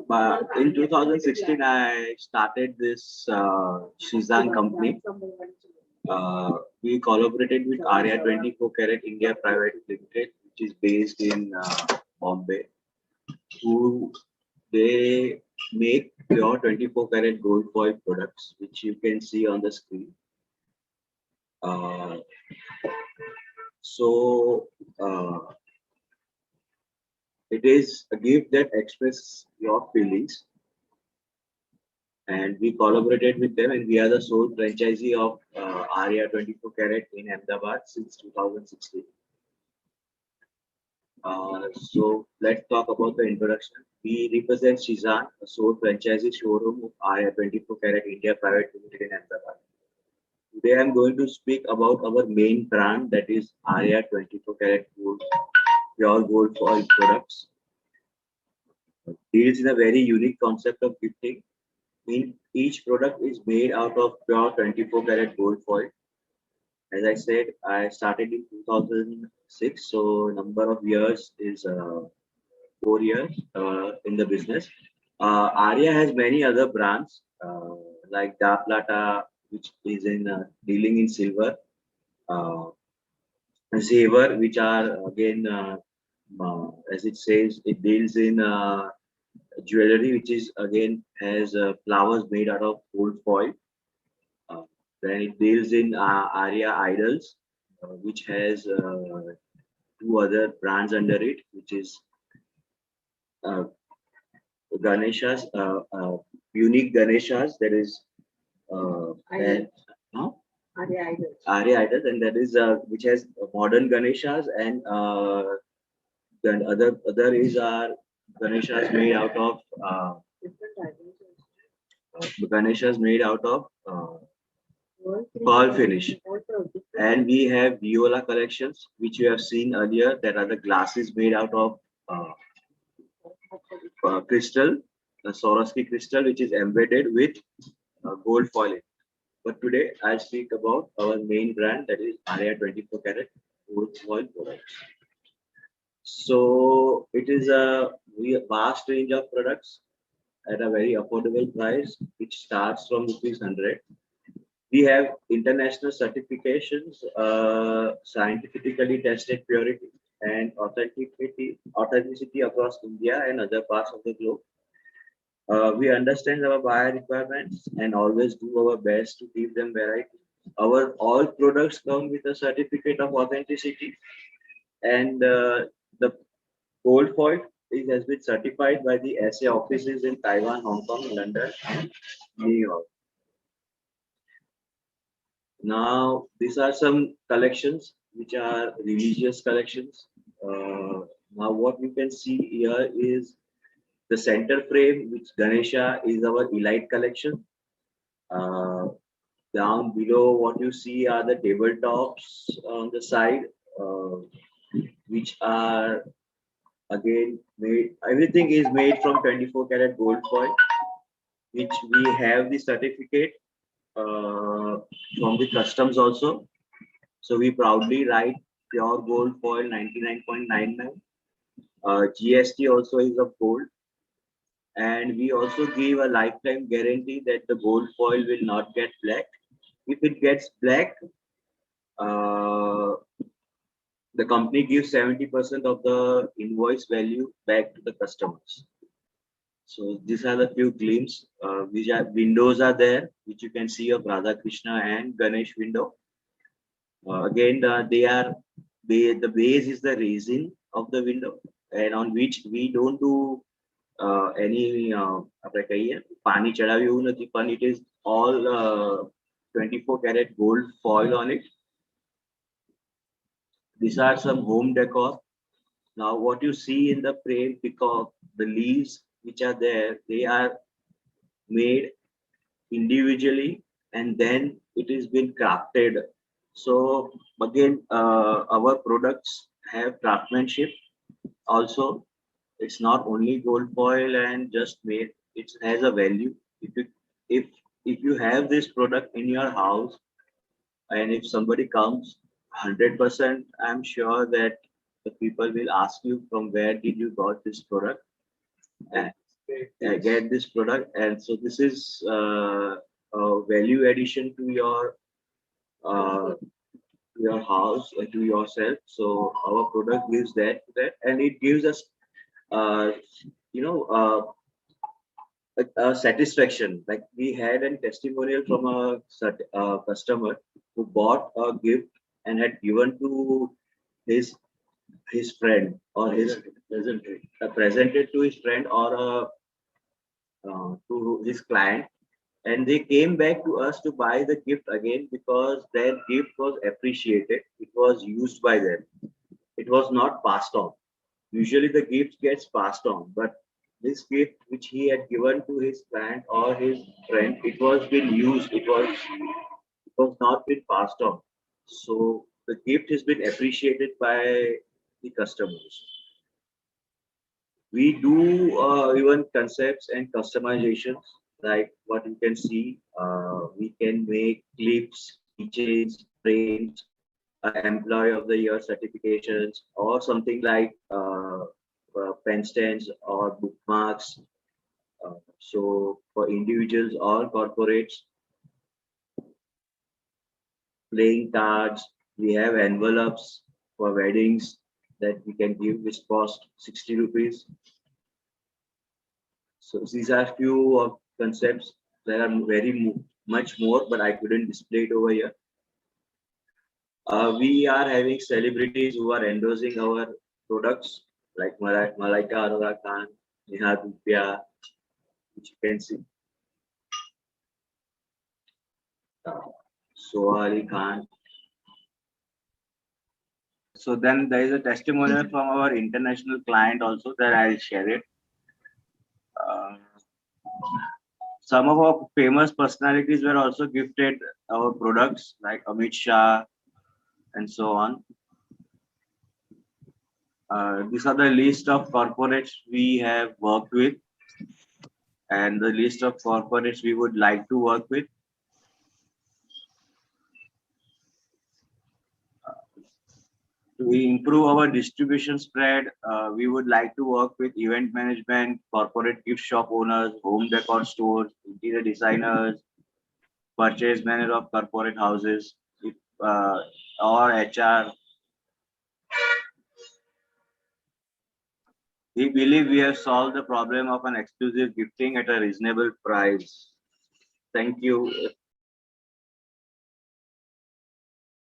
But in 2016, I started this Shizan company. We collaborated with Arya 24 Carat India Private Limited, which is based in Bombay. Who they make pure 24 karat gold foil products, which you can see on the screen. Uh, so it is a gift that expresses your feelings, and we collaborated with them, and we are the sole franchisee of Arya 24 karat in Ahmedabad since 2016. So let's talk about the introduction. We represent Shizan, a sole franchisee showroom of Arya 24 karat India Private Limited in Ahmedabad. Today I'm going to speak about our main brand, that is Arya 24 karat gold, pure gold foil products. Deals in a very unique concept of gifting. In each product is made out of pure 24 karat gold foil. As I said, I started in 2006, so number of years is 4 years in the business. Arya has many other brands like Da Plata, which is in dealing in silver, uh, Zever, which are again, as it says, it deals in jewelry, which is again has flowers made out of gold foil. Uh, then it deals in Arya Idols, which has two other brands under it, which is uh, Ganeshas, unique Ganeshas. There is and, huh? Arya Idols, and that is which has modern Ganeshas, and then other is Ganeshas made out of Ganeshas made out of pearl finish. And we have Viola collections, which you have seen earlier, that are the glasses made out of uh, crystal, the Swarovski crystal, which is embedded with gold foil. But today I'll speak about our main brand, that is Arya 24 karat gold foil products. So it is a vast range of products at a very affordable price, which starts from rupees 100. We have international certifications, scientifically tested purity and authenticity across India and other parts of the globe. We understand our buyer requirements and always do our best to give them variety. Our all products come with a certificate of authenticity, and the gold foil has been certified by the SA offices in Taiwan, Hong Kong, London, and New York. Now, these are some collections which are religious collections. Now, what you can see here is the center frame, which Ganesha is our elite collection. Uh, Down below, what you see are the tabletops on the side, uh, which are again made. Everything is made from 24 karat gold foil, which we have the certificate from the customs also. So we proudly write pure gold foil 99.99. GST also is of gold, and we also give a lifetime guarantee that the gold foil will not get black. If it gets black, uh, the company gives 70% of the invoice value back to the customers. So these are the few glimpses. Which are windows are there, which you can see of Radha Krishna and Ganesh window. Again, the base is the resin of the window, and on which we don't do any આપણે કહીએ પાણી ચડાવ્યું એવું નથી, પણ it is all 24 karat gold foil on it. These are some home decor. Now what you see in the frame, because the leaves which are there, they are made individually, and then it is been crafted. So again, our products have craftsmanship also. It's not only gold foil and just made, it has a value. If if you have this product in your house, and if somebody comes, 100% I'm sure that the people will ask you from where did you got this product. And get this product. And so this is a value addition to your house, to yourself. So our product gives that, and it gives us, uh, you know, a satisfaction. Like we had a testimonial from a customer who bought a gift and had given to his his friend, or his presented to his friend, or to his client, and they came back to us to buy the gift again because their gift was appreciated. It was used by them. It was not passed on. Usually the gift gets passed on, but this gift which he had given to his client or his friend, it was been used. It was not been passed on. So the gift has been appreciated by the customers. We do even concepts and customizations, like what you can see. We can make clips, keychains, frames, employee of the year certifications, or something like pen stands or bookmarks. So for individuals or corporates, playing cards, we have envelopes for weddings that we can give, which cost 60 rupees. So these are few of concepts. There are much more, but I couldn't display it over here. We are having celebrities who are endorsing our products, like Malaika Arora Khan, Neha Dupia, which you can see. Soha Ali Khan. So then there is a testimonial from our international client also that I'll share it. Some of our famous personalities were also gifted our products, like Amit Shah and so on. These are the list of corporates we have worked with, and the list of corporates we would like to work with. To improve our distribution spread, we would like to work with event management, corporate gift shop owners, home decor stores, interior designers, purchase manager of corporate houses, or HR. We believe we have solved the problem of an exclusive gifting at a reasonable price. Thank you.